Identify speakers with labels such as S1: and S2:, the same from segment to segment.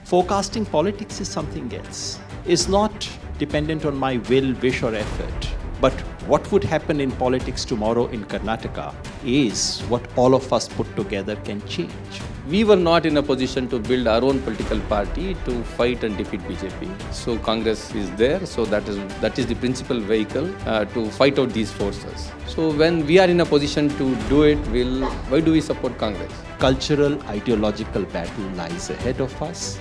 S1: Forecasting politics is something else. It's not dependent on my will, wish or effort. But what would happen in politics tomorrow in Karnataka is what all of us put together can change.
S2: We were not in a position to build our own political party to fight and defeat BJP. So Congress is there. So that is the principal vehicle to fight out these forces. So when we are in a position to do it, why do we support Congress?
S1: Cultural, ideological battle lies ahead of us,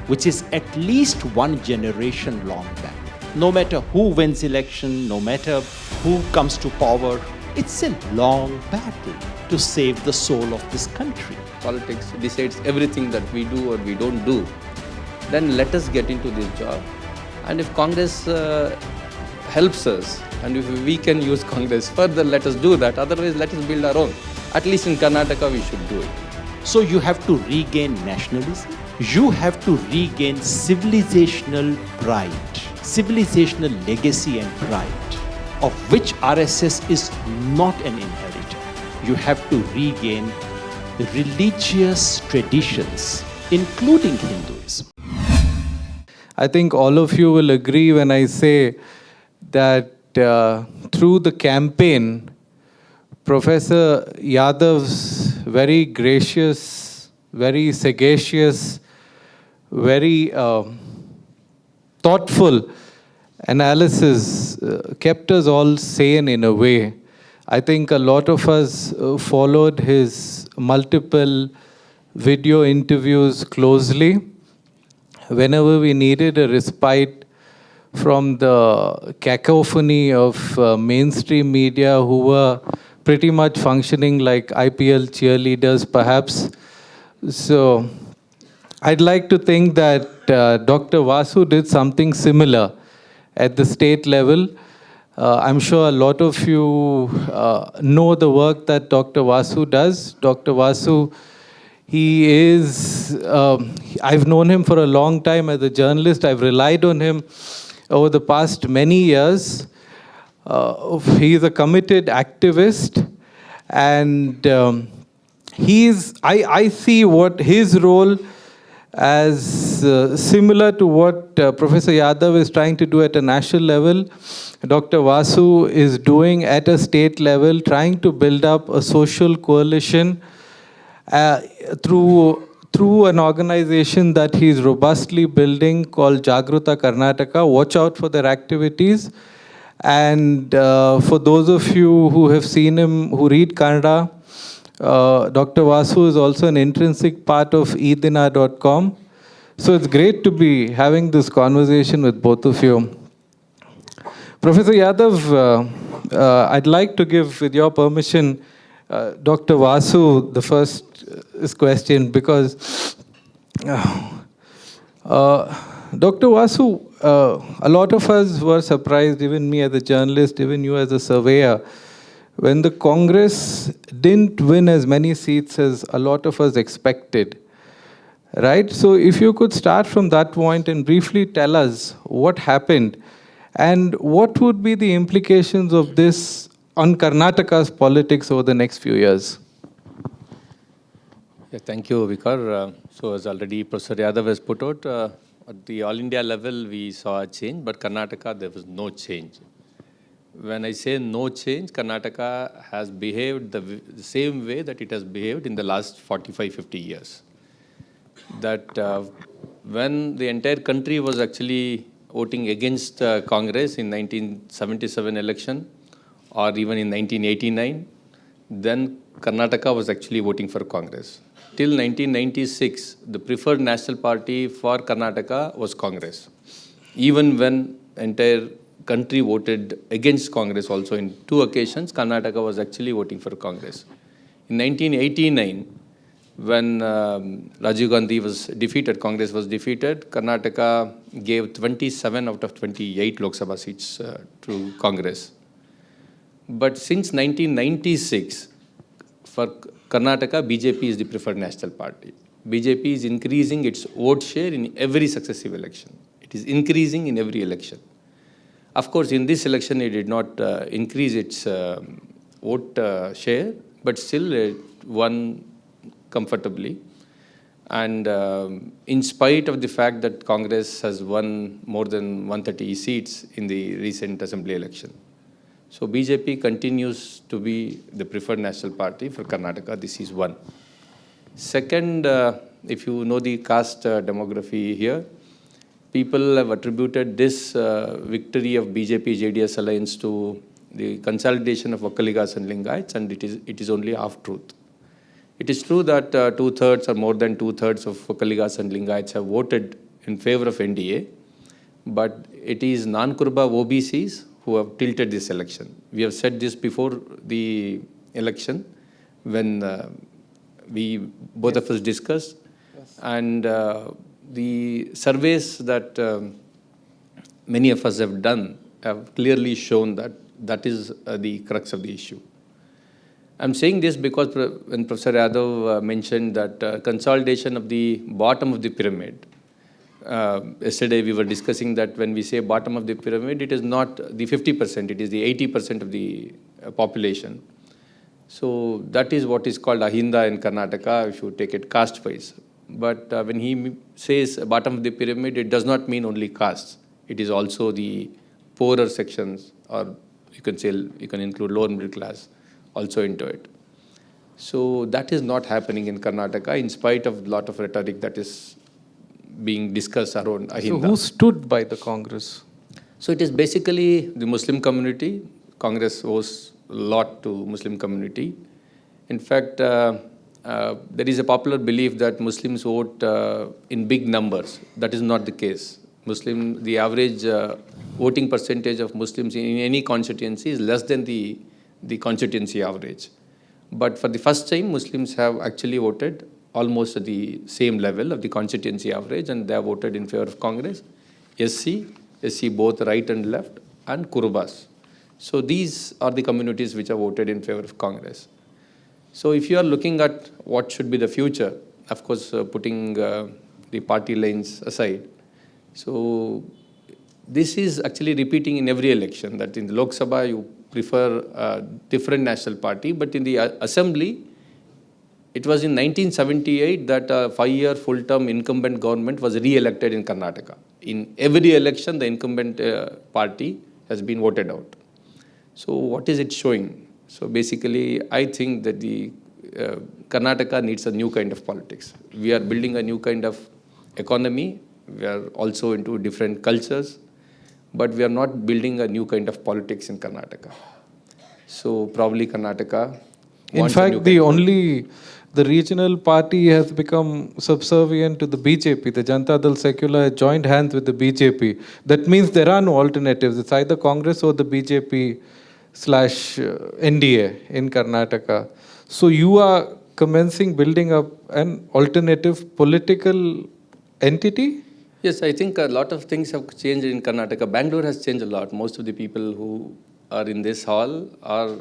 S1: which is at least one generation long battle. No matter who wins election, no matter who comes to power, it's a long battle to save the soul of this country.
S2: Politics decides everything that we do or we don't do. Then let us get into this job. And if Congress helps us, and if we can use Congress further, let us do that. Otherwise, let us build our own. At least in Karnataka, we should do it.
S1: So you have to regain nationalism. You have to regain civilizational pride, civilizational legacy and pride, of which RSS is not an inheritor. You have to regain religious traditions, including Hinduism.
S3: I think all of you will agree when I say that through the campaign, Professor Yadav's very gracious, very sagacious, very thoughtful analysis kept us all sane in a way. I think a lot of us followed his multiple video interviews closely. Whenever we needed a respite from the cacophony of mainstream media who were pretty much functioning like IPL cheerleaders, perhaps. So I'd like to think that Dr. Vasu did something similar at the state level. I'm sure a lot of you know the work that Dr. Vasu does. Dr. Vasu, he is, I've known him for a long time as a journalist. I've relied on him over the past many years. He is a committed activist, and I see what his role as similar to what Professor Yadav is trying to do at a national level. Dr. Vasu is doing at a state level, trying to build up a social coalition through an organization that he's robustly building called Jagruta Karnataka. Watch out for their activities. And for those of you who have seen him, who read Kannada, Dr. Vasu is also an intrinsic part of eedina.com. So it's great to be having this conversation with both of you. Professor Yadav, I'd like to give, with your permission, Dr. Vasu the first question, because Dr. Vasu, a lot of us were surprised, even me as a journalist, even you as a surveyor, when the Congress didn't win as many seats as a lot of us expected, right? So if you could start from that point and briefly tell us what happened and what would be the implications of this on Karnataka's politics over the next few years.
S2: Yeah, thank you, Vikhar. So as already Professor Yadav has put out, at the All India level, we saw a change, but Karnataka, there was no change. When I say no change, Karnataka has behaved the same way that it has behaved in the last 45, 50 years. That when the entire country was actually voting against Congress in 1977 election, or even in 1989, then Karnataka was actually voting for Congress. Till 1996, the preferred national party for Karnataka was Congress. Even when entire country voted against Congress also in 2 occasions, Karnataka was actually voting for Congress. In 1989, when Rajiv Gandhi was defeated, Congress was defeated, Karnataka gave 27 out of 28 Lok Sabha seats to Congress. But since 1996, for Karnataka, BJP is the preferred national party. BJP is increasing its vote share in every successive election. It is increasing in every election. Of course, in this election, it did not increase its vote share, but still it won comfortably. And in spite of the fact that Congress has won more than 130 seats in the recent assembly election. So BJP continues to be the preferred national party for Karnataka. This is one. Second, if you know the caste demography here, people have attributed this victory of BJP-JDS alliance to the consolidation of Vakkaligas and Lingaites, and it is only half-truth. It is true that 2/3 or more than 2/3 of Vakkaligas and Lingaites have voted in favor of NDA, but it is non-Kurba OBCs who have tilted this election. We have said this before the election when both of us discussed, and the surveys that many of us have done have clearly shown that that is the crux of the issue. I'm saying this because when Professor Yadav mentioned that consolidation of the bottom of the pyramid, yesterday we were discussing that when we say bottom of the pyramid, it is not the 50%, it is the 80% of the population. So that is what is called Ahinda in Karnataka, if you take it caste-wise. But when he says bottom of the pyramid, it does not mean only castes. It is also the poorer sections, or you can include lower middle class also into it. So that is not happening in Karnataka in spite of a lot of rhetoric that is being discussed around Ahinda.
S3: So who stood by the Congress?
S2: So it is basically the Muslim community. Congress owes a lot to Muslim community. In fact, there is a popular belief that Muslims vote in big numbers. That is not the case. The average voting percentage of Muslims in any constituency is less than the constituency average. But for the first time, Muslims have actually voted almost at the same level of the constituency average, and they have voted in favor of Congress, SC both right and left, and Kurubas. So these are the communities which have voted in favor of Congress. So if you are looking at what should be the future, of course, putting the party lines aside, so this is actually repeating in every election, that in the Lok Sabha you prefer a different national party, but in the assembly, it was in 1978 that a 5-year full-term incumbent government was re-elected in Karnataka. In every election, the incumbent party has been voted out. So what is it showing? So basically, I think that the Karnataka needs a new kind of politics. We are building a new kind of economy. We are also into different cultures, but we are not building a new kind of politics in Karnataka. So probably Karnataka.
S3: In fact, the regional party has become subservient to the BJP. The Janata Dal Secular has joined hands with the BJP. That means there are no alternatives. It's either Congress or the BJP/NDA in Karnataka. So you are commencing building up an alternative political entity?
S2: Yes, I think a lot of things have changed in Karnataka. Bangalore has changed a lot. Most of the people who are in this hall are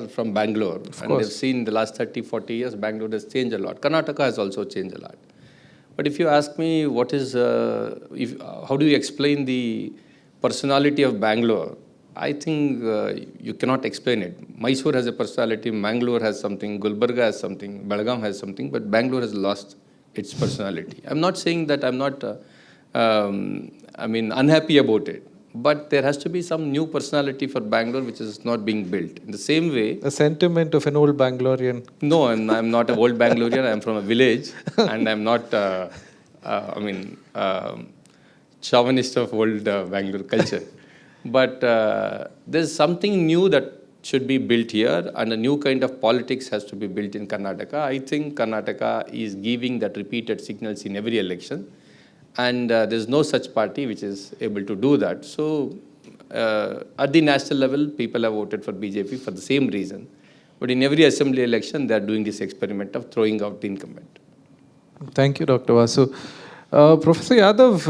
S2: from Bangalore. And they've seen the last 30, 40 years, Bangalore has changed a lot. Karnataka has also changed a lot. But if you ask me how do you explain the personality of Bangalore, I think you cannot explain it. Mysore has a personality, Mangalore has something, Gulbarga has something, Belgaum has something, but Bangalore has lost its personality. I'm not saying that I'm not unhappy about it. But there has to be some new personality for Bangalore which is not being built. In the same way...
S3: A sentiment of an old Bangalorean.
S2: No, I'm not an old Bangalorean. I'm from a village. And I'm not, chauvinist of old Bangalore culture. But there's something new that should be built here, and a new kind of politics has to be built in Karnataka. I think Karnataka is giving that repeated signals in every election. And there's no such party which is able to do that. So at the national level, people have voted for BJP for the same reason. But in every assembly election, they are doing this experiment of throwing out the incumbent.
S3: Thank you, Dr. Vasu. Professor Yadav,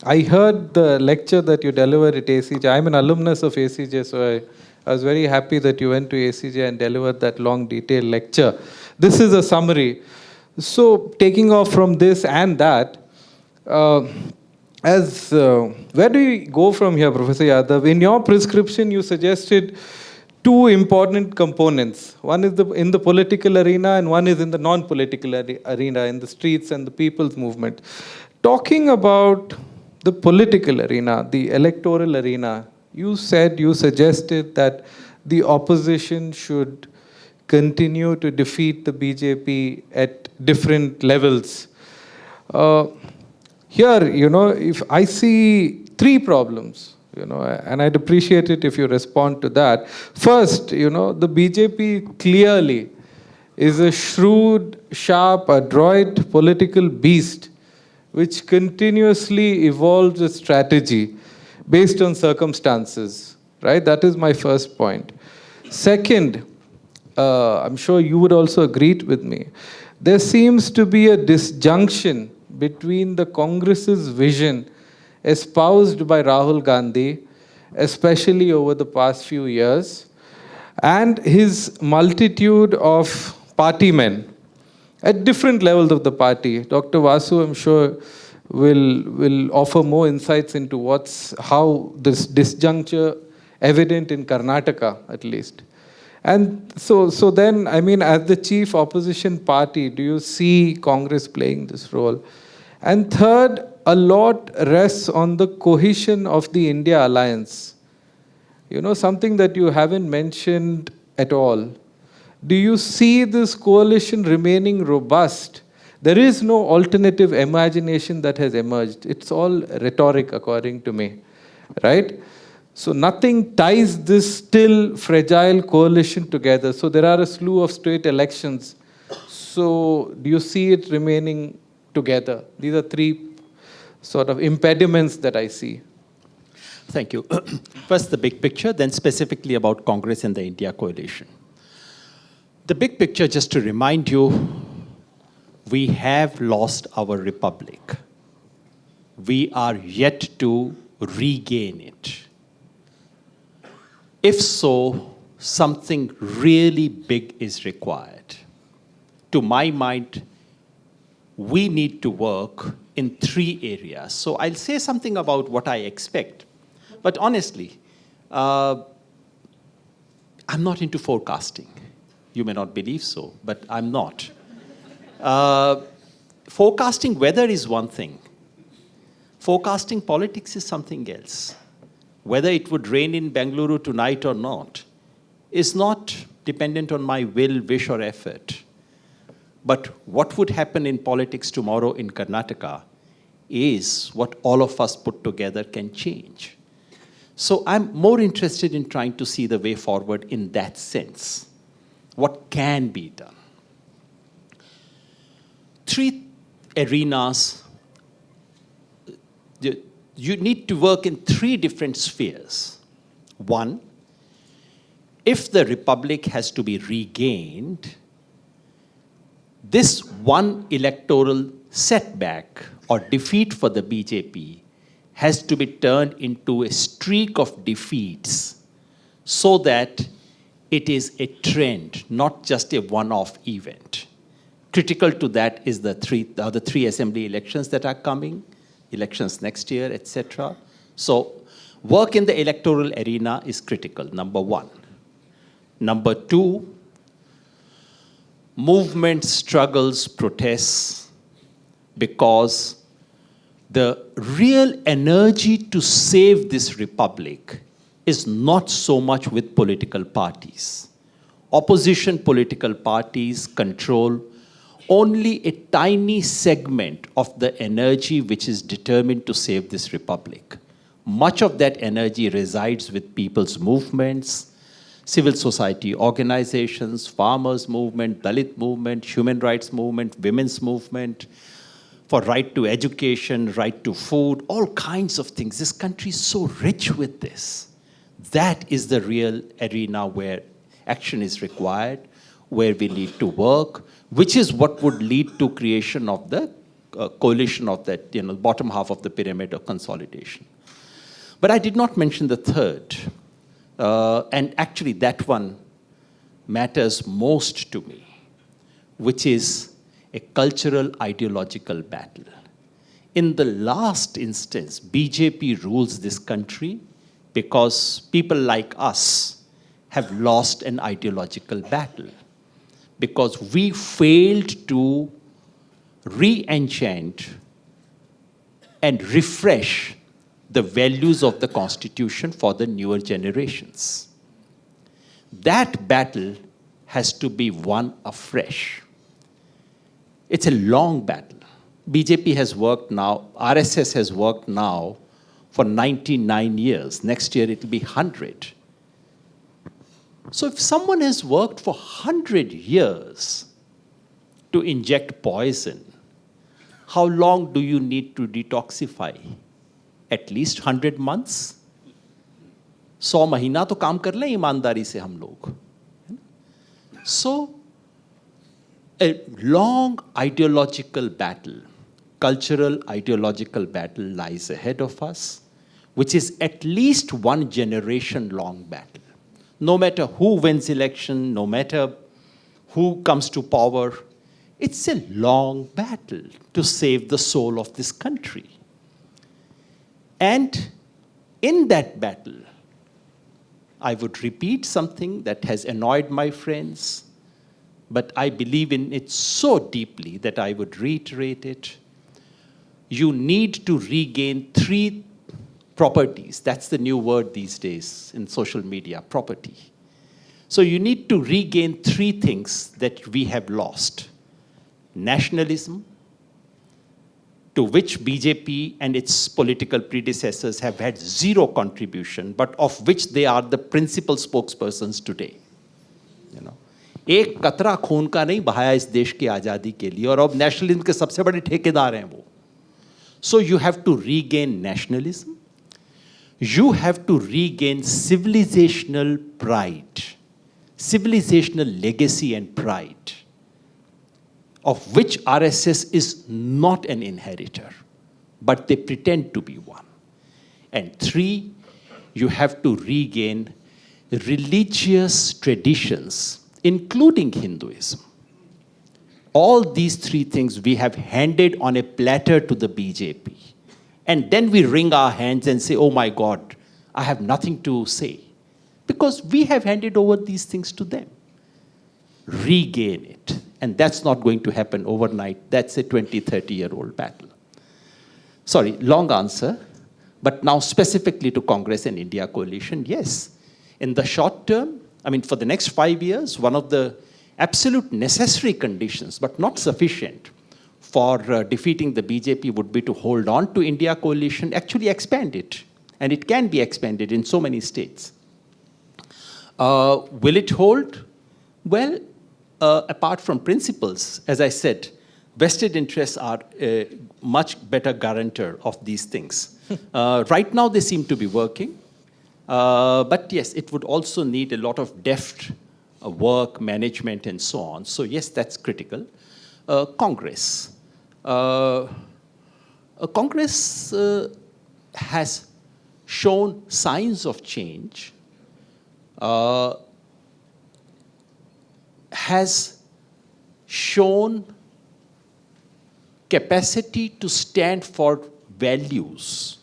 S3: I heard the lecture that you delivered at ACJ. I'm an alumnus of ACJ, so I was very happy that you went to ACJ and delivered that long, detailed lecture. This is a summary. So taking off from this and that, where do we go from here, Professor Yadav? In your prescription, you suggested two important components. One is in the political arena and one is in the non-political arena, in the streets and the people's movement. Talking about the political arena, the electoral arena, you suggested that the opposition should continue to defeat the BJP at different levels. Here, if I see three problems, and I'd appreciate it if you respond to that. First, the BJP clearly is a shrewd, sharp, adroit political beast which continuously evolves a strategy based on circumstances, right? That is my first point. Second, I'm sure you would also agree with me, there seems to be a disjunction between the Congress's vision espoused by Rahul Gandhi, especially over the past few years, and his multitude of party men at different levels of the party. Dr. Vasu, I'm sure, will offer more insights into how this disjuncture evident in Karnataka, at least. And so then, as the chief opposition party, do you see Congress playing this role? And third, a lot rests on the cohesion of the India alliance. Something that you haven't mentioned at all. Do you see this coalition remaining robust? There is no alternative imagination that has emerged. It's all rhetoric, according to me, right? So nothing ties this still fragile coalition together. So there are a slew of state elections. So do you see it remaining together? These are three sort of impediments that I see.
S1: Thank you. First, the big picture, then specifically about Congress and the India coalition. The big picture, just to remind you, we have lost our republic. We are yet to regain it. If so, something really big is required. To my mind, we need to work in three areas. So I'll say something about what I expect. But honestly, I'm not into forecasting. You may not believe so, but I'm not. Forecasting weather is one thing. Forecasting politics is something else. Whether it would rain in Bengaluru tonight or not is not dependent on my will, wish, or effort. But what would happen in politics tomorrow in Karnataka is what all of us put together can change. So I'm more interested in trying to see the way forward in that sense. What can be done? Three arenas. You need to work in three different spheres. One, if the republic has to be regained, this one electoral setback or defeat for the BJP has to be turned into a streak of defeats so that it is a trend, not just a one-off event. Critical to that is the other three assembly elections that are coming, elections next year, etc. So work in the electoral arena is critical, number one. Number two, movement struggles, protests, because the real energy to save this republic is not so much with political parties. Opposition political parties control only a tiny segment of the energy which is determined to save this republic. Much of that energy resides with people's movements, civil society organizations, farmers' movement, Dalit movement, human rights movement, women's movement, for right to education, right to food, all kinds of things. This country is so rich with this. That is the real arena where action is required, where we need to work, which is what would lead to creation of the coalition of that, bottom half of the pyramid of consolidation. But I did not mention the third. And actually that one matters most to me, which is a cultural ideological battle. In the last instance, BJP rules this country because people like us have lost an ideological battle because we failed to re-enchant and refresh the values of the Constitution for the newer generations. That battle has to be won afresh. It's a long battle. BJP has worked now, RSS has worked now for 99 years. Next year it will be 100. So if someone has worked for 100 years to inject poison, how long do you need to detoxify? At least 100 months? 100 महीना तो काम कर लें ईमानदारी से हम लोग. So, a long ideological battle, cultural ideological battle lies ahead of us, which is at least one generation long battle. No matter who wins election, no matter who comes to power, it's a long battle to save the soul of this country. And in that battle, I would repeat something that has annoyed my friends, but I believe in it so deeply that I would reiterate it. You need to regain 3 properties. That's the new word these days in social media, property. So you need to regain 3 things that we have lost. Nationalism, to which BJP and its political predecessors have had 0 contribution, but of which they are the principal spokespersons today. You know, एक कतरा खून का नहीं बहाया इस देश की आज़ादी के लिए, और अब नेशनलिज्म के सबसे बड़े ठेकेदार हैं वो. So you have to regain nationalism. You have to regain civilizational pride, civilizational legacy and pride, of which RSS is not an inheritor, but they pretend to be one. And 3, you have to regain religious traditions, including Hinduism. All these 3 things we have handed on a platter to the BJP. And then we wring our hands and say, oh my God, I have nothing to say. Because we have handed over these things to them. Regain it. And that's not going to happen overnight. That's a 20, 30-year-old battle. Sorry, long answer. But now specifically to Congress and India coalition, yes. In the short term, I mean, for the next 5 years, one of the absolute necessary conditions, but not sufficient, for defeating the BJP would be to hold on to India coalition, actually expand it. And it can be expanded in so many states. Will it hold? Well, apart from principles, as I said, vested interests are a much better guarantor of these things. Right now, they seem to be working. But yes, it would also need a lot of deft work, management, and so on. So yes, that's critical. Congress. Congress has shown signs of change, has shown capacity to stand for values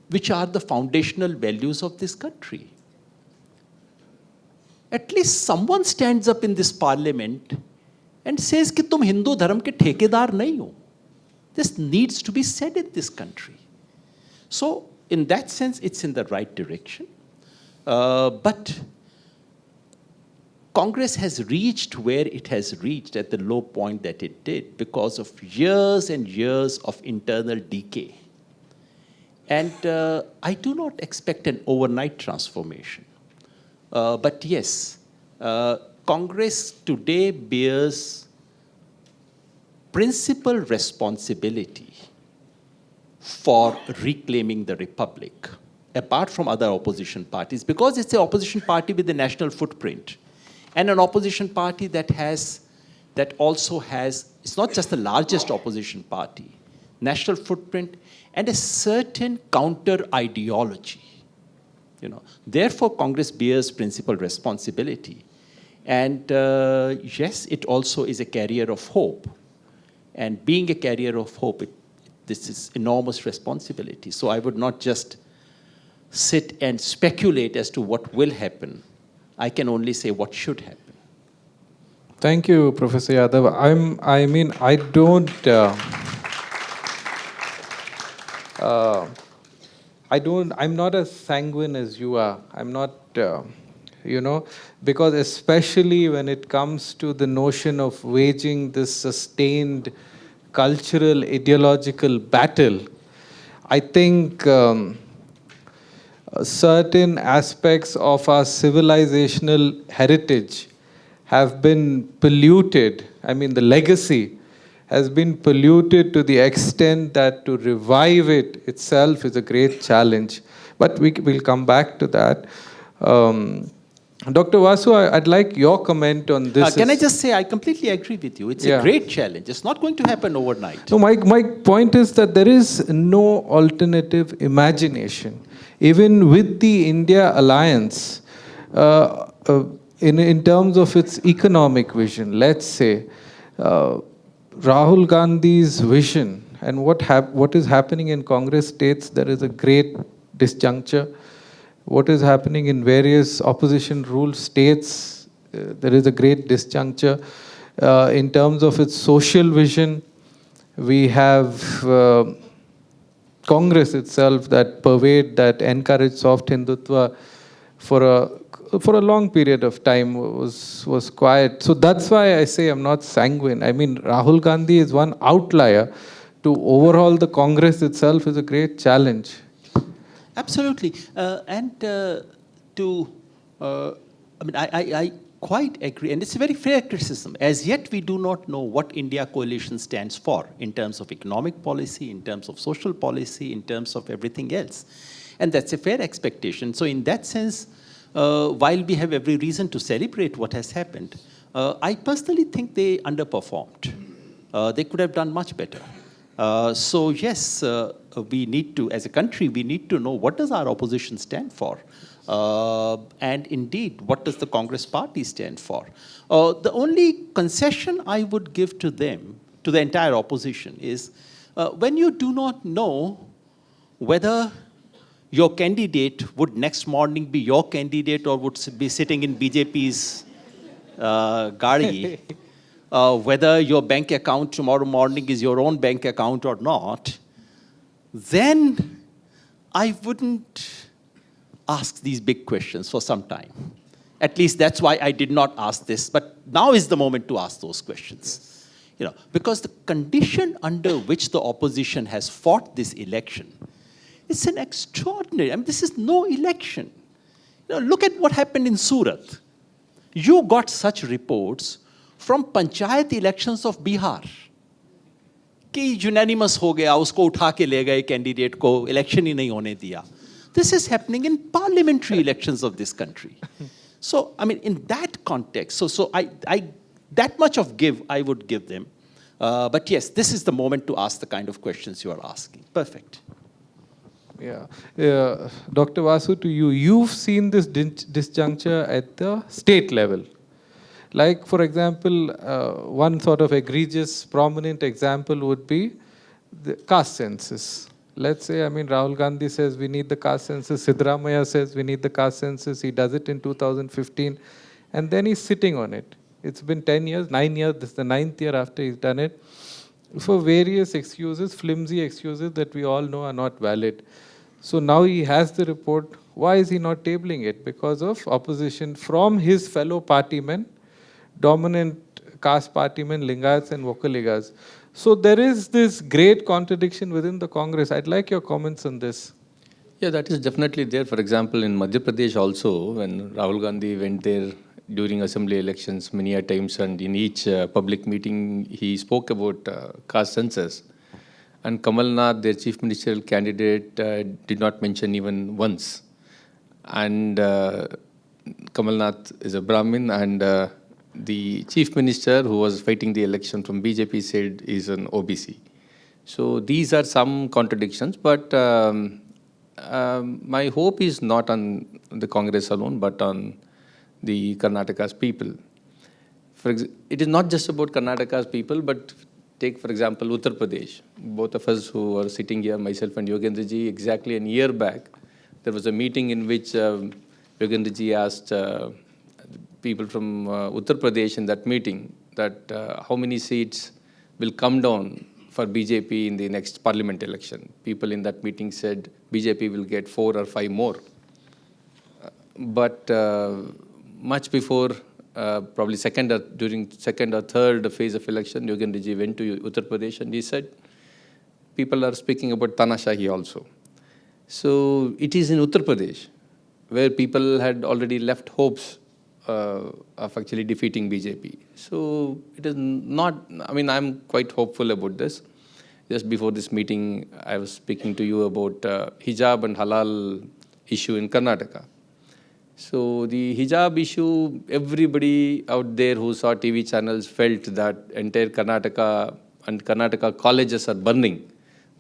S1: which are the foundational values of this country. At least someone stands up in this parliament and says कि तुम हिंदू धर्म के ठेकेदार नहीं हो. This needs to be said in this country. So in that sense, it's in the right direction. But Congress has reached where it has reached at the low point that it did because of years and years of internal decay. And I do not expect an overnight transformation. But yes, Congress today bears principal responsibility for reclaiming the republic, apart from other opposition parties, because it's an opposition party with a national footprint, and an opposition party that also has, it's not just the largest opposition party, national footprint, and a certain counter ideology. You know, therefore, Congress bears principal responsibility. And yes, it also is a carrier of hope. And being a carrier of hope, this is enormous responsibility. So I would not just sit and speculate as to what will happen. I can only say what should happen.
S3: Thank you, Professor Yadav. I'm not as sanguine as you are. I'm not, because especially when it comes to the notion of waging this sustained cultural, ideological battle, I think certain aspects of our civilizational heritage have been polluted. I mean, the legacy has been polluted to the extent that to revive it itself is a great challenge. But we'll come back to that. Dr. Vasu, I'd like your comment on this.
S1: Can I just say, I completely agree with you. It's a great challenge. It's not going to happen overnight.
S3: No, my point is that there is no alternative imagination. Even with the India alliance, in terms of its economic vision, let's say, Rahul Gandhi's vision and what is happening in Congress states there is a great disjuncture. What is happening in various opposition ruled states, there is a great disjuncture. In terms of its social vision, we have Congress itself that encouraged soft Hindutva for a long period of time was quiet. So that's why I say I'm not sanguine. I mean, Rahul Gandhi is one outlier. To overhaul the Congress itself is a great challenge.
S1: Absolutely. I quite agree. And it's a very fair criticism. As yet, we do not know what India coalition stands for in terms of economic policy, in terms of social policy, in terms of everything else. And that's a fair expectation. So in that sense, while we have every reason to celebrate what has happened, I personally think they underperformed. They could have done much better. So yes, we need to, as a country, we need to know what does our opposition stand for? And indeed, what does the Congress party stand for? The only concession I would give to them, to the entire opposition, is when you do not know whether your candidate would next morning be your candidate or would be sitting in BJP's gadi, whether your bank account tomorrow morning is your own bank account or not, then I wouldn't ask these big questions for some time. At least that's why I did not ask this, but now is the moment to ask those questions. Because the condition under which the opposition has fought this election, it's an extraordinary, this is no election. Look at what happened in Surat. You got such reports from Panchayat elections of Bihar. कि unanimous हो गया, उसको उठा के ले गए candidate को, election ही नहीं होने दिया. This is happening in parliamentary elections of this country. So, in that context, so I that much of give I would give them. But yes, this is the moment to ask the kind of questions you are asking. Perfect.
S3: Yeah. Dr. Vasu, to you, you've seen this disjuncture at the state level. Like, for example, one sort of egregious, prominent example would be the caste census. Let's say, Rahul Gandhi says we need the caste census. Siddaramaiah says we need the caste census. He does it in 2015. And then he's sitting on it. It's been 10 years, 9 years. This is the 9th year after he's done it. For various excuses, flimsy excuses that we all know are not valid. So now he has the report. Why is he not tabling it? Because of opposition from his fellow partymen, dominant caste partymen, Lingayats and Vokaligas. So there is this great contradiction within the Congress. I'd like your comments on this.
S2: Yeah, that is definitely there. For example, in Madhya Pradesh also, when Rahul Gandhi went there during assembly elections many a times, and in each public meeting he spoke about caste census. And Kamal Nath, their chief ministerial candidate, did not mention even once. And Kamal Nath is a Brahmin, and the chief minister who was fighting the election from BJP said is an OBC. So these are some contradictions, but my hope is not on the Congress alone, but on the Karnataka's people. It is not just about Karnataka's people, but take, for example, Uttar Pradesh. Both of us who are sitting here, myself and Yogendra ji, exactly a year back, There was a meeting in which Yogendra ji asked people from Uttar Pradesh in that meeting that how many seats will come down for BJP in the next parliament election. People in that meeting said BJP will get 4 or 5 more. But much before, probably during second or third phase of election, Yogendra ji went to Uttar Pradesh and he said, people are speaking about Tanashahi also. So it is in Uttar Pradesh where people had already left hopes of actually defeating BJP. So it is not, I mean, I'm quite hopeful about this. Just before this meeting, I was speaking to you about hijab and halal issue in Karnataka. So the hijab issue, everybody out there who saw TV channels felt that entire Karnataka and Karnataka colleges are burning,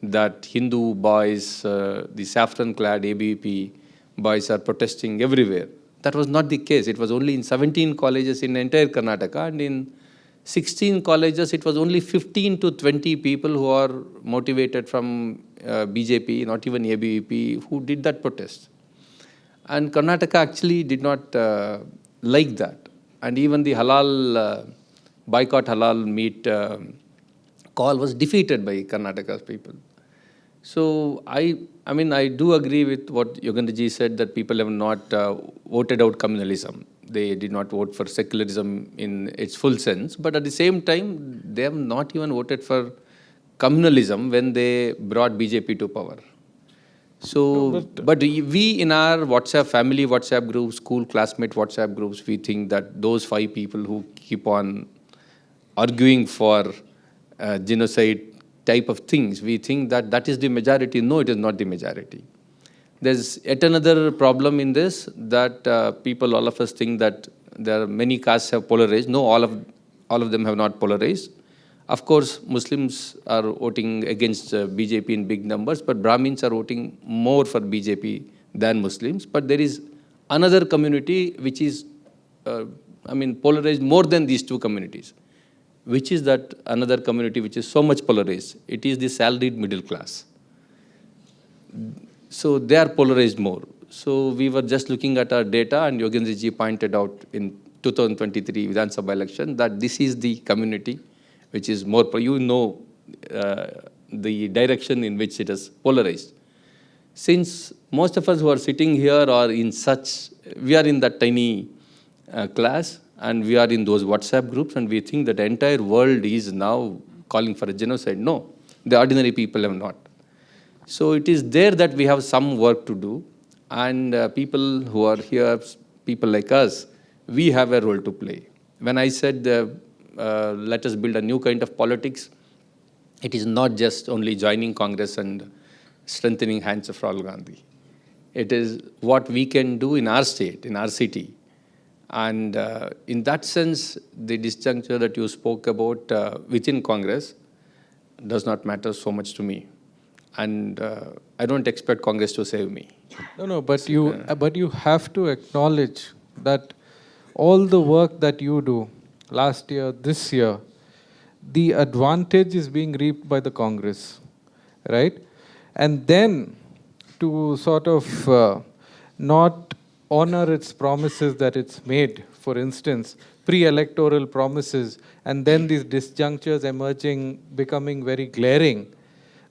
S2: that Hindu boys, the saffron-clad ABVP boys are protesting everywhere. That was not the case. It was only in 17 colleges in entire Karnataka, and in 16 colleges, it was only 15 to 20 people who are motivated from BJP, not even ABVP, who did that protest. And Karnataka actually did not like that. And even the halal, boycott halal meat call was defeated by Karnataka's people. So I mean, I do agree with what Yogendra ji said, that people have not voted out communalism. They did not vote for secularism in its full sense. But at the same time, they have not even voted for communalism when they brought BJP to power. So, but we in our WhatsApp, family WhatsApp groups, school classmate WhatsApp groups, we think that those 5 people who keep on arguing for genocide type of things, we think that that is the majority. No, it is not the majority. There's yet another problem in this, that people, all of us think that there are many castes have polarized. No, all of them have not polarized. Of course, Muslims are voting against BJP in big numbers, but Brahmins are voting more for BJP than Muslims. But there is another community which is, polarized more than these 2 communities. Which is that another community which is so much polarized? It is the salaried middle class. So they are polarized more. So we were just looking at our data, and Yogendra ji pointed out in 2023 Vidhan Sabha election that this is the community which is more, the direction in which it is polarized. Since most of us who are sitting here are in we are in that tiny class, and we are in those WhatsApp groups, and we think that the entire world is now calling for a genocide. No, the ordinary people have not. So it is there that we have some work to do, and people who are here, people like us, we have a role to play. When I said let us build a new kind of politics, it is not just only joining Congress and strengthening hands of Rahul Gandhi. It is what we can do in our state, in our city. And in that sense, the disjuncture that you spoke about within Congress does not matter so much to me. And I don't expect Congress to save me.
S3: No, but you have to acknowledge that all the work that you do last year, this year, the advantage is being reaped by the Congress, right? And then to sort of not honor its promises that it's made, for instance, pre-electoral promises, and then these disjunctures emerging, becoming very glaring,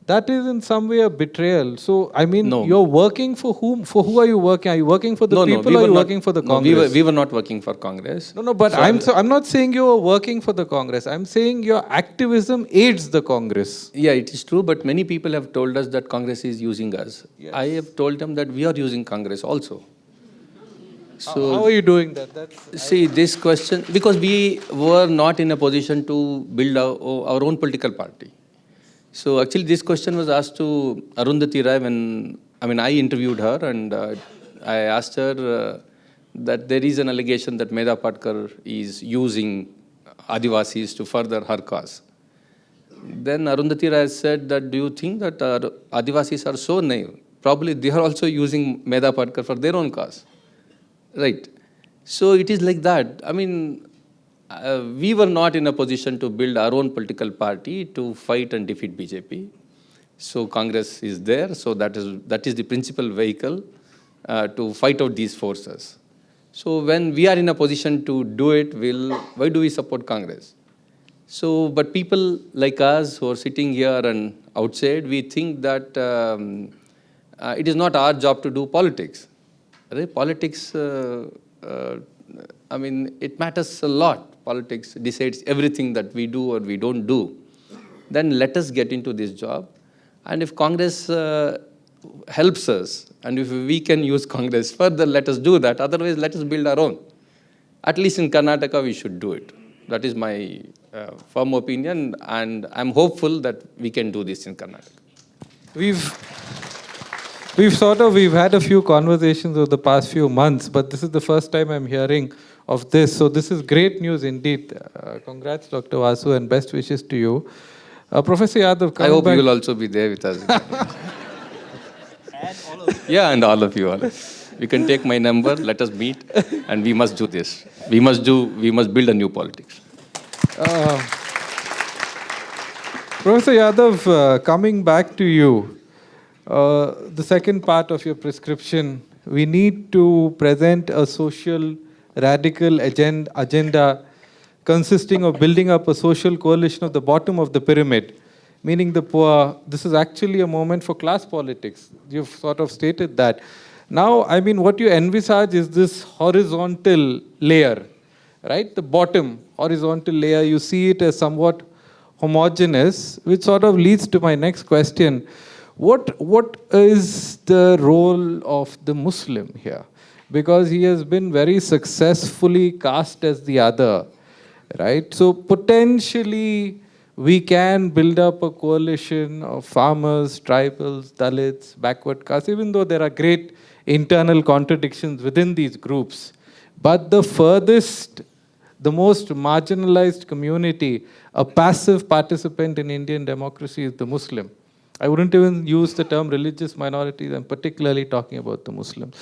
S3: that is in some way a betrayal. So, I mean, you're working for whom? For who are you working? Are you working for the people, or are you working for the Congress?
S2: No, we were not working for Congress.
S3: No, but I'm not saying you are working for the Congress. I'm saying your activism aids the Congress.
S2: Yeah, it is true, but many people have told us that Congress is using us. Yes. I have told them that we are using Congress also.
S3: So, how are you doing that?
S2: See, this question, because we were not in a position to build our own political party. So actually this question was asked to Arundhati Roy when, I interviewed her, and I asked her that there is an allegation that Medha Patkar is using Adivasis to further her cause. Then Arundhati Roy said that, do you think that Adivasis are so naive? Probably they are also using Medha Patkar for their own cause. Right. So it is like that. We were not in a position to build our own political party to fight and defeat BJP. So Congress is there. So that is the principal vehicle to fight out these forces. So when we are in a position to do it, why do we support Congress? So, but people like us who are sitting here and outside, we think that it is not our job to do politics. Right? Politics, I mean, it matters a lot. Politics decides everything that we do or we don't do. Then let us get into this job. And if Congress helps us, and if we can use Congress further, let us do that. Otherwise, let us build our own. At least in Karnataka, we should do it. That is my firm opinion, and I'm hopeful that we can do this in Karnataka.
S3: We've had a few conversations over the past few months, but this is the first time I'm hearing of this. So this is great news indeed. Congrats, Dr. Vasu, and best wishes to you. Professor Yadav,
S2: I hope you will also be there with us.
S1: And all of you.
S2: Yeah, and all of you all. You can take my number, let us meet, and we must do this. We must build a new politics.
S3: Professor Yadav, coming back to you, the second part of your prescription, we need to present a social radical agenda consisting of building up a social coalition of the bottom of the pyramid, meaning the poor. This is actually a moment for class politics. You've sort of stated that. Now, I mean, what you envisage is this horizontal layer, right? The bottom horizontal layer, you see it as somewhat homogeneous, which sort of leads to my next question. What is the role of the Muslim here? Because he has been very successfully cast as the other, right? So potentially we can build up a coalition of farmers, tribals, Dalits, backward castes, even though there are great internal contradictions within these groups. But the furthest, the most marginalized community, a passive participant in Indian democracy is the Muslim. I wouldn't even use the term religious minorities. I'm particularly talking about the Muslims.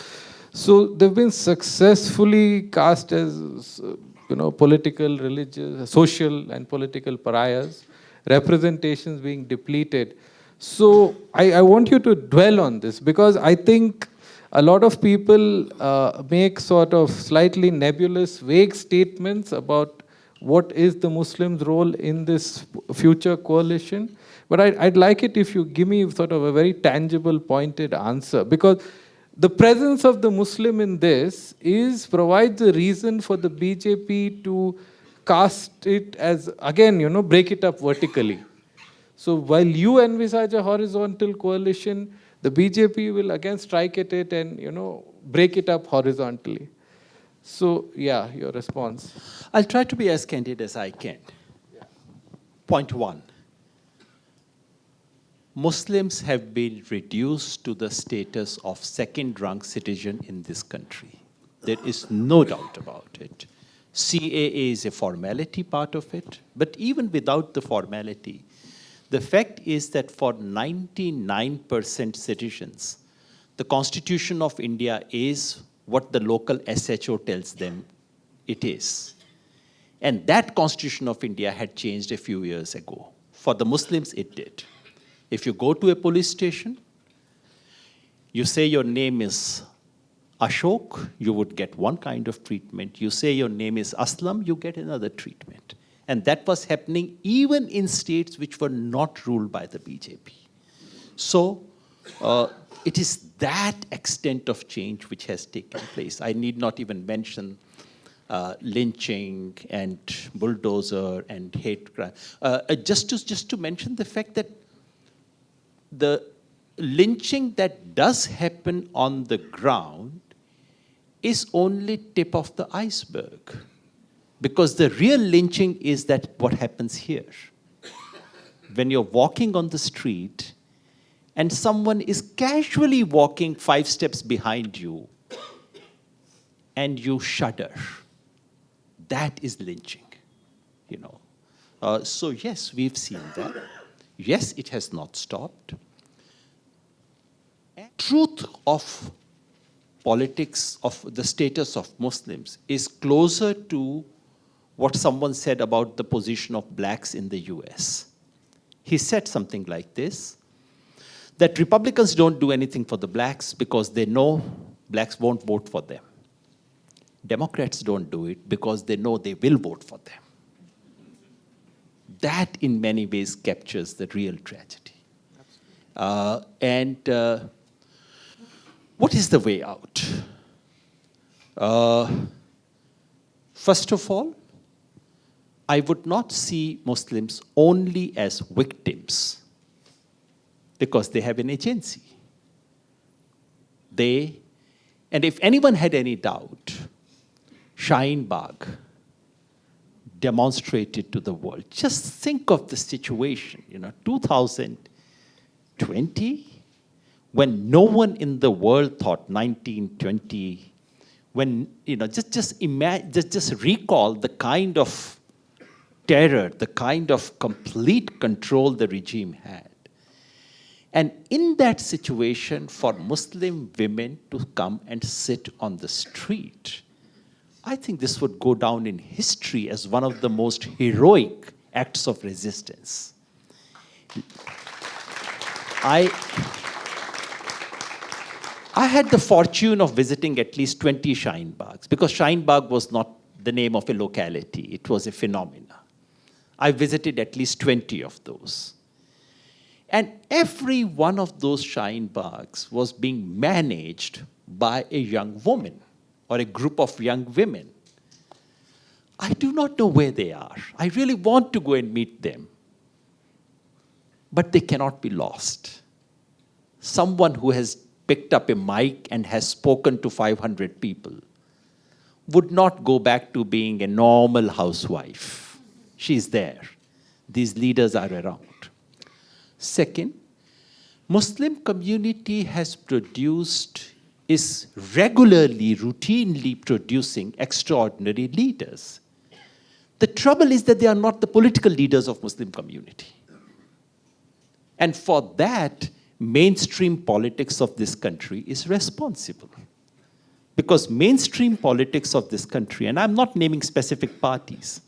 S3: So they've been successfully cast as, political, religious, social and political pariahs, representations being depleted. So I want you to dwell on this, because I think a lot of people make sort of slightly nebulous, vague statements about what is the Muslims' role in this future coalition. But I'd like it if you give me sort of a very tangible, pointed answer, because the presence of the Muslim in this provides a reason for the BJP to cast it as, again, break it up vertically. So while you envisage a horizontal coalition, the BJP will again strike at it and, break it up horizontally. So, yeah, your response.
S1: I'll try to be as candid as I can. Yeah. Point one. Muslims have been reduced to the status of second-rank citizen in this country. There is no doubt about it. CAA is a formality part of it, but even without the formality, the fact is that for 99% citizens, the Constitution of India is what the local SHO tells them it is. And that Constitution of India had changed a few years ago. For the Muslims, it did. If you go to a police station, you say your name is Ashok, you would get one kind of treatment. You say your name is Aslam, you get another treatment. And that was happening even in states which were not ruled by the BJP. So it is that extent of change which has taken place. I need not even mention lynching and bulldozer and hate crime. Just to mention the fact that the lynching that does happen on the ground is only tip of the iceberg. Because the real lynching is that what happens here. When you're walking on the street and someone is casually walking 5 steps behind you and you shudder, that is lynching, So yes, we've seen that. Yes, it has not stopped. Truth of politics, of the status of Muslims, is closer to what someone said about the position of blacks in the US. He said something like this, that Republicans don't do anything for the blacks because they know blacks won't vote for them. Democrats don't do it because they know they will vote for them. That, in many ways, captures the real tragedy. What is the way out? First of all, I would not see Muslims only as victims because they have an agency. And if anyone had any doubt, Shaheen Bagh demonstrated to the world. Just think of the situation, 2020, when no one in the world thought 1920, when, just recall the kind of terror, the kind of complete control the regime had. And in that situation, for Muslim women to come and sit on the street, I think this would go down in history as one of the most heroic acts of resistance. I had the fortune of visiting at least 20 Shaheen Baghs, because Shaheen Bagh was not the name of a locality, it was a phenomena. I visited at least 20 of those. And every one of those Shaheen Baghs was being managed by a young woman or a group of young women. I do not know where they are. I really want to go and meet them. But they cannot be lost. Someone who has picked up a mic and has spoken to 500 people would not go back to being a normal housewife. She's there. These leaders are around. Second, Muslim community is regularly, routinely producing extraordinary leaders. The trouble is that they are not the political leaders of Muslim community. And for that, mainstream politics of this country is responsible. Because mainstream politics of this country, and I'm not naming specific parties,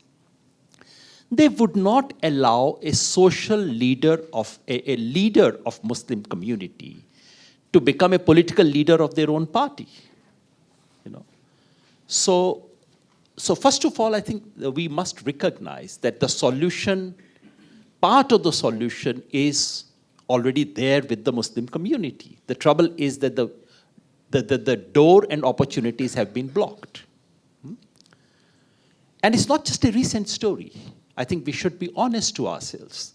S1: they would not allow a social leader of a leader of Muslim community to become a political leader of their own party. So first of all, I think we must recognize that the solution, part of the solution is already there with the Muslim community. The trouble is that the door and opportunities have been blocked. And it's not just a recent story. I think we should be honest to ourselves.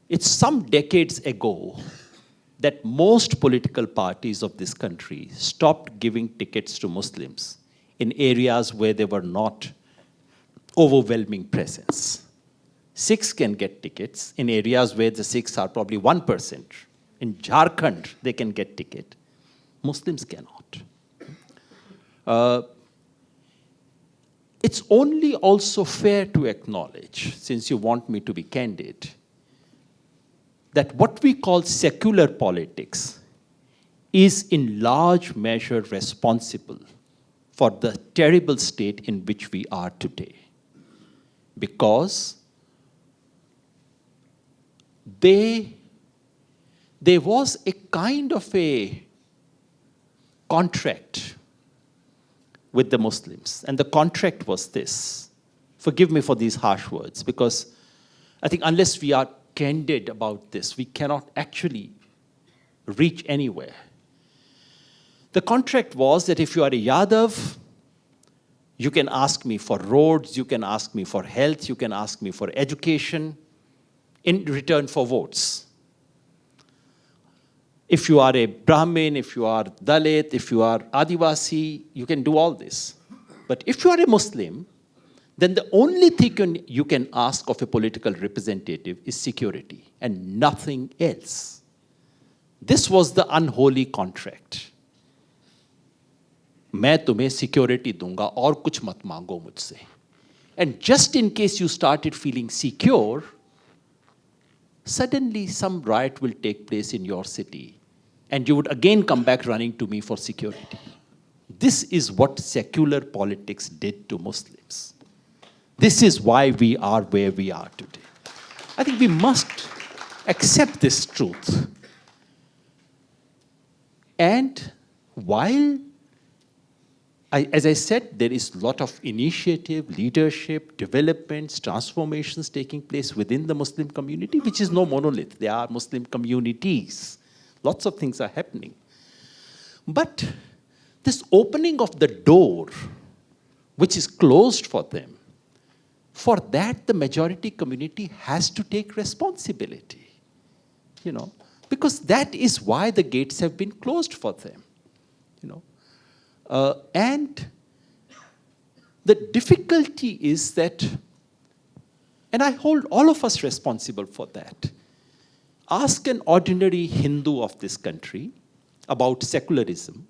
S1: It's some decades ago that most political parties of this country stopped giving tickets to Muslims in areas where they were not overwhelming presence. Sikhs can get tickets in areas where the Sikhs are probably 1%. In Jharkhand, they can get ticket. Muslims cannot. It's only also fair to acknowledge, since you want me to be candid, that what we call secular politics is in large measure responsible for the terrible state in which we are today. Because there was a kind of a contract with the Muslims. And the contract was this. Forgive me for these harsh words, because I think unless we are candid about this, we cannot actually reach anywhere. The contract was that if you are a Yadav, you can ask me for roads, you can ask me for health, you can ask me for education in return for votes. If you are a Brahmin, if you are Dalit, if you are Adivasi, you can do all this. But if you are a Muslim, then the only thing you can ask of a political representative is security and nothing else. This was the unholy contract. मैं तुम्हें security दूंगा और कुछ मत मांगो मुझसे. And just in case you started feeling secure, suddenly some riot will take place in your city and you would again come back running to me for security. This is what secular politics did to Muslims. This is why we are where we are today. I think we must accept this truth. And while, as I said, there is a lot of initiative, leadership, developments, transformations taking place within the Muslim community, which is no monolith. There are Muslim communities. Lots of things are happening. But this opening of the door, which is closed for them, for that the majority community has to take responsibility, because that is why the gates have been closed for them, and the difficulty is that, and I hold all of us responsible for that. Ask an ordinary Hindu of this country about secularism.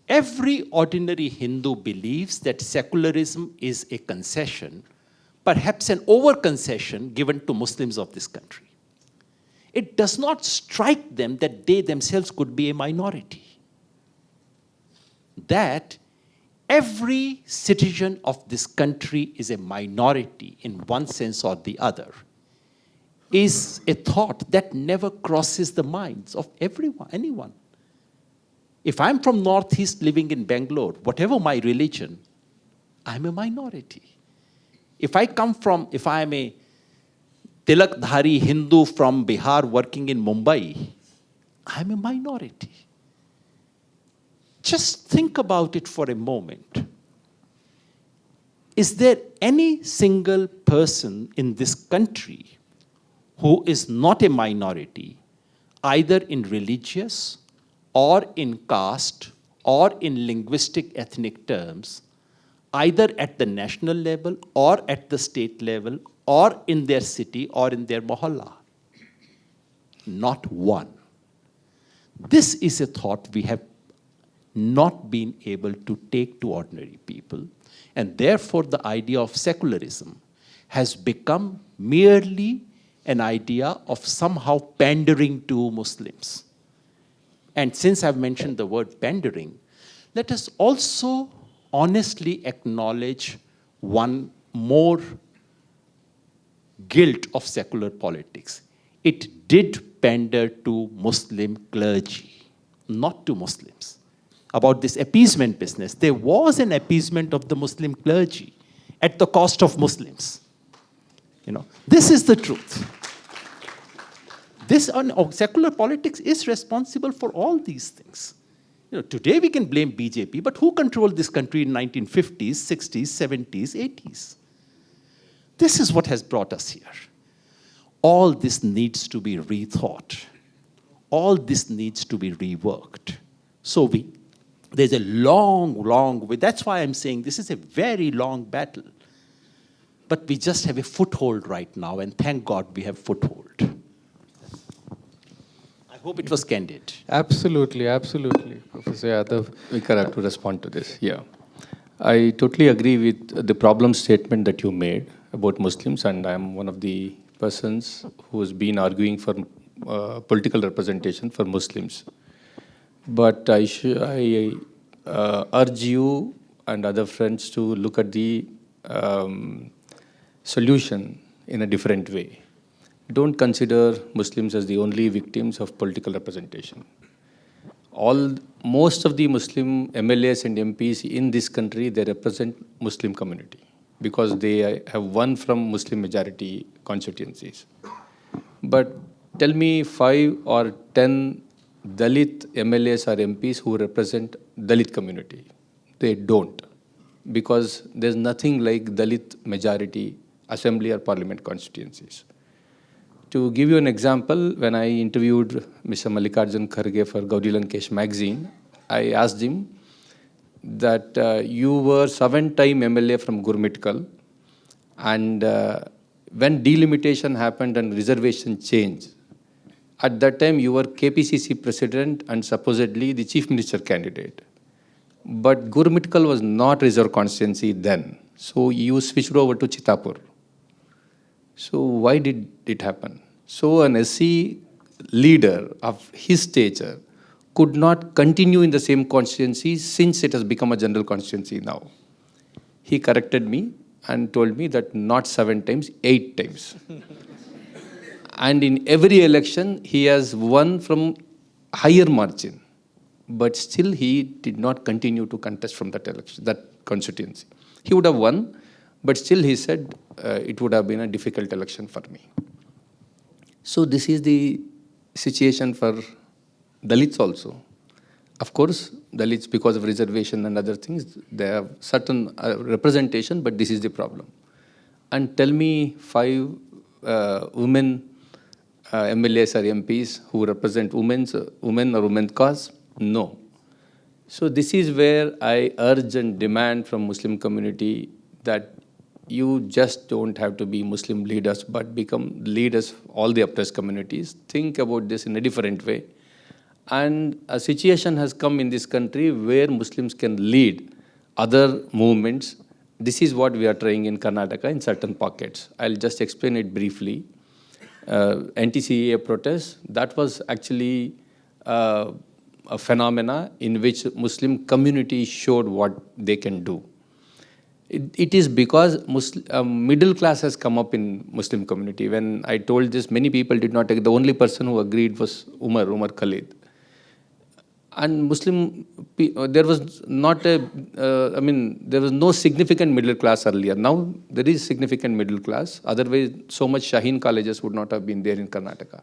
S1: Every ordinary Hindu believes that secularism is a concession, perhaps an over-concession given to Muslims of this country. It does not strike them that they themselves could be a minority. That every citizen of this country is a minority in one sense or the other is a thought that never crosses the minds of anyone. If I'm from Northeast living in Bangalore, whatever my religion, I'm a minority. If I'm a Tilakdhari Hindu from Bihar working in Mumbai, I'm a minority. Just think about it for a moment. Is there any single person in this country who is not a minority, either in religious or in caste or in linguistic ethnic terms, either at the national level or at the state level or in their city or in their mohalla? Not one. This is a thought we have not been able to take to ordinary people, and therefore the idea of secularism has become merely an idea of somehow pandering to Muslims. And since I've mentioned the word pandering, let us also honestly acknowledge one more guilt of secular politics. It did pander to Muslim clergy, not to Muslims. About this appeasement business, there was an appeasement of the Muslim clergy at the cost of Muslims. This is the truth. Secular politics is responsible for all these things. Today we can blame BJP, but who controlled this country in 1950s, 60s, 70s, 80s? This is what has brought us here. All this needs to be rethought. All this needs to be reworked. So there's a long, long way. That's why I'm saying this is a very long battle. But we just have a foothold right now, and thank God we have foothold. I hope it was candid.
S3: Absolutely, Professor Yadav.
S2: Vikhar, I have to respond to this. Yeah. I totally agree with the problem statement that you made about Muslims, and I'm one of the persons who has been arguing for political representation for Muslims. But I urge you and other friends to look at the solution in a different way. Don't consider Muslims as the only victims of political representation. Most of the Muslim MLAs and MPs in this country, they represent Muslim community because they have won from Muslim majority constituencies. But tell me 5 or 10 Dalit MLAs or MPs who represent Dalit community. They don't, because there's nothing like Dalit majority assembly or parliament constituencies. To give you an example, when I interviewed Mr. Mallikarjun Kharge for Gauri Lankesh magazine, I asked him that you were 7-time MLA from Gurmitkal, and when delimitation happened and reservation changed, at that time you were KPCC president and supposedly the chief minister candidate. But Gurmitkal was not reserved constituency then, so you switched over to Chitapur. So why did it happen? So an SC leader of his stature could not continue in the same constituency since it has become a general constituency now. He corrected me and told me that not 7 times, 8 times. And in every election, he has won from higher margin. but still he did not continue to contest from that election, that constituency. He would have won, but still he said it would have been a difficult election for me. So this is the situation for Dalits also. Of course, Dalits, because of reservation and other things, they have certain representation, but this is the problem. And tell me 5 women MLAs or MPs who represent women or women's cause? No. So this is where I urge and demand from Muslim community that you just don't have to be Muslim leaders, but become leaders of all the oppressed communities. Think about this in a different way. And a situation has come in this country where Muslims can lead other movements. This is what we are trying in Karnataka in certain pockets. I'll just explain it briefly. Anti-CAA protests, that was actually a phenomena in which Muslim community showed what they can do. It is because middle class has come up in Muslim community. When I told this, many people did not take. The only person who agreed was Umar Khalid. And Muslim, there was not there was no significant middle class earlier. Now there is significant middle class. Otherwise, so much Shaheen colleges would not have been there in Karnataka.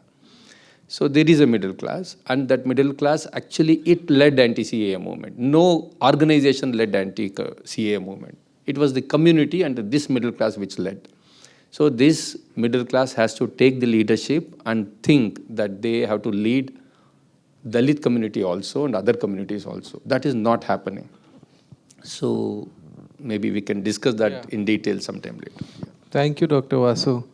S2: So there is a middle class, and that middle class actually it led anti-CAA movement. No organization led anti-CAA movement. It was the community and this middle class which led. So this middle class has to take the leadership and think that they have to lead Dalit community also and other communities also. That is not happening. So maybe we can discuss that in detail sometime later.
S3: Thank you, Dr. Vasu.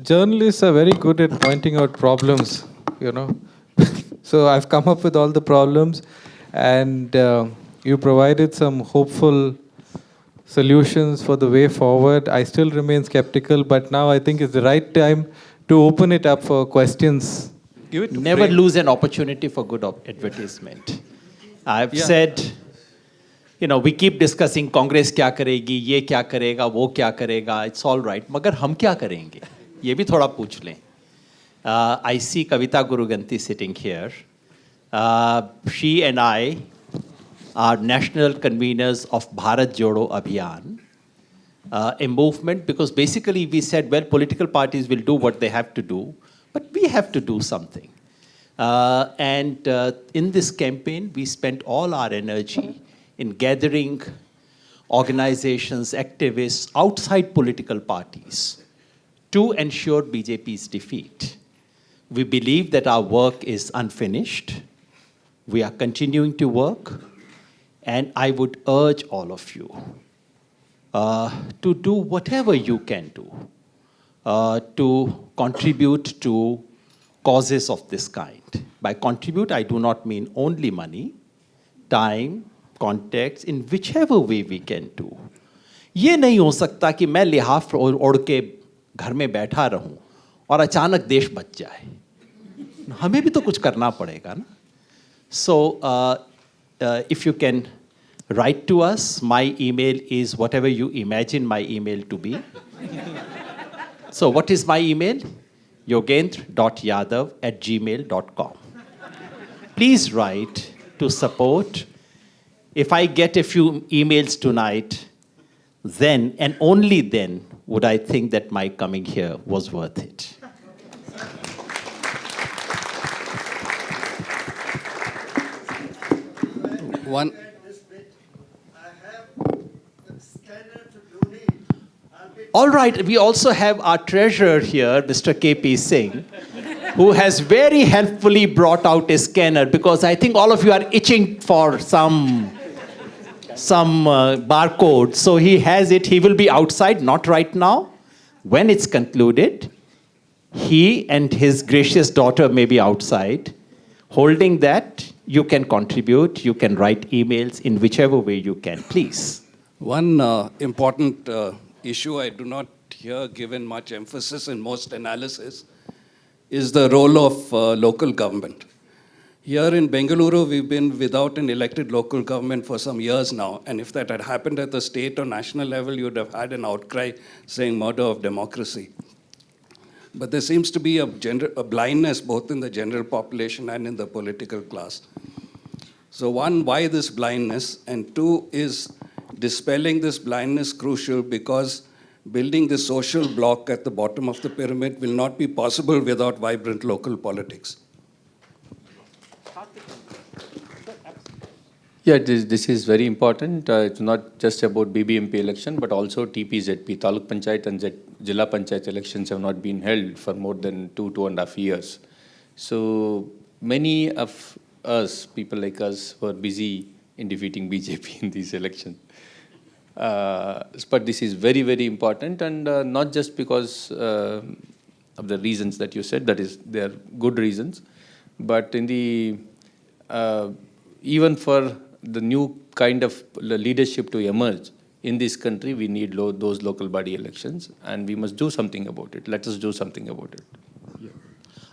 S3: Journalists are very good at pointing out problems, you know. So I've come up with all the problems, and you provided some hopeful solutions for the way forward. I still remain skeptical, but now I think it's the right time to open it up for questions.
S1: Never lose an opportunity for good advertisement. I've said, you know, we keep discussing Congress kya karegi, ye kya karega, wo kya karega. It's all right. Magar hum kya karenge? Ye bhi thoda pooch le. I see Kavita Guruganti sitting here. She and I are national conveners of Bharat Jodo Abhiyan, a movement, because basically we said, well, political parties will do what they have to do, but we have to do something. And in this campaign, we spent all our energy in gathering organizations, activists outside political parties to ensure BJP's defeat. We believe that our work is unfinished. We are continuing to work. And I would urge all of you to do whatever you can do to contribute to causes of this kind. By contribute, I do not mean only money, time, context, in whichever way we can do. ये नहीं हो सकता कि मैं लिहाफ ओढ़ के घर में बैठा रहूं और अचानक देश बच जाए. हमें भी तो कुछ करना पड़ेगा ना. So if you can write to us, my email is whatever you imagine my email to be. So what is my email? Yogendra.Yadav@gmail.com. Please write to support. If I get a few emails tonight, then and only then would I think that my coming here was worth it.
S4: One.
S1: All right, we also have our treasurer here, Mr. KP Singh, who has very helpfully brought out a scanner, because I think all of you are itching for some barcode. So he has it. He will be outside, not right now. When it's concluded, he and his gracious daughter may be outside. Holding that, you can contribute, you can write emails in whichever way you can, please.
S4: One important issue I do not hear given much emphasis in most analysis is the role of local government. Here in Bengaluru, we've been without an elected local government for some years now, and if that had happened at the state or national level, you would have had an outcry saying murder of democracy. But there seems to be a blindness both in the general population and in the political class. So one, why this blindness? And two, is dispelling this blindness crucial because building the social bloc at the bottom of the pyramid will not be possible without vibrant local politics.
S2: Yeah, this is very important. It's not just about BBMP election, but also TPZP. Taluk Panchayat and Jilla Panchayat elections have not been held for more than 2.5 years. So many of us, people like us, were busy in defeating BJP in these elections. But this is very, very important, and not just because of the reasons that you said, that is, they are good reasons, but in the even for the new kind of leadership to emerge in this country, we need those local body elections, and we must do something about it. Let us do something about it.
S1: Yeah.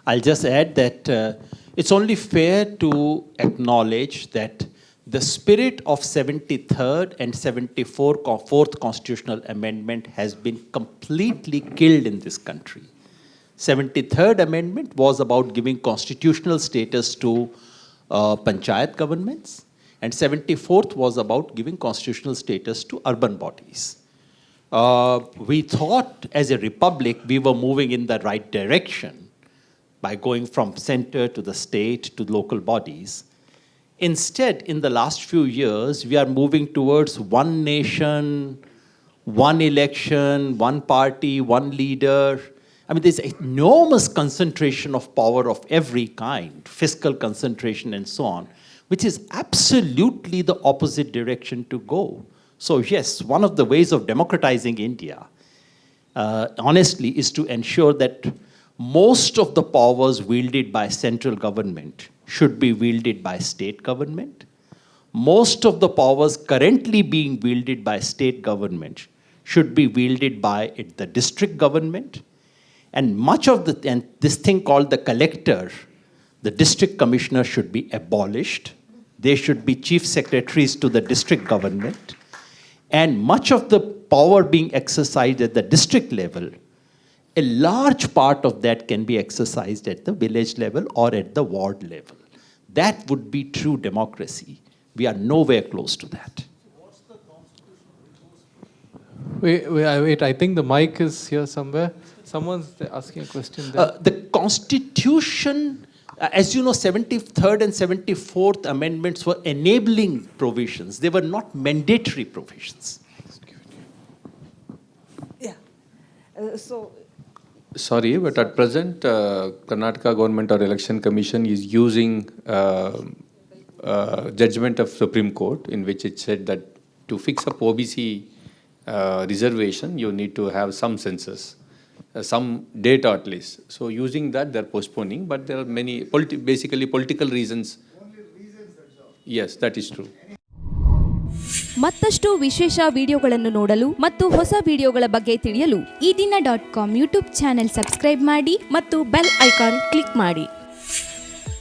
S1: I'll just add that it's only fair to acknowledge that the spirit of 73rd and 74th Constitutional Amendment has been completely killed in this country. 73rd Amendment was about giving constitutional status to panchayat governments, and 74th was about giving constitutional status to urban bodies. We thought as a republic we were moving in the right direction by going from center to the state to local bodies. Instead, in the last few years, we are moving towards one nation, one election, one party, one leader. I mean, there's enormous concentration of power of every kind, fiscal concentration and so on, which is absolutely the opposite direction to go. So yes, one of the ways of democratizing India, honestly, is to ensure that most of the powers wielded by central government should be wielded by state government. Most of the powers currently being wielded by state government should be wielded by the district government. And much of this thing called the collector, the district commissioner, should be abolished. They should be chief secretaries to the district government. And much of the power being exercised at the district level, a large part of that can be exercised at the village level or at the ward level. That would be true democracy. We are nowhere close to that.
S3: Wait, I think the mic is here somewhere. Someone's asking a question there.
S1: The Constitution, as you know, 73rd and 74th amendments were enabling provisions. They were not mandatory provisions.
S5: Yeah.
S2: Sorry, but at present, Karnataka government or election commission is using judgment of Supreme Court, in which it said that to fix up OBC reservation, you need to have some census, some data at least. So using that, they're postponing, but there are many basically political reasons. Only reasons, that's all. Yes, that is true.
S6: ಮತ್ತಷ್ಟು ವಿಶೇಷ ವಿಡಿಯೋಗಳನ್ನು ನೋಡಲು ಮತ್ತು ಹೊಸ ವಿಡಿಯೋಗಳ ಬಗ್ಗೆ ತಿಳಿಯಲು eedina.com YouTube channel subscribe ಮಾಡಿ ಮತ್ತು ಬೆಲ್ ಐಕಾನ್ ಕ್ಲಿಕ್ ಮಾಡಿ.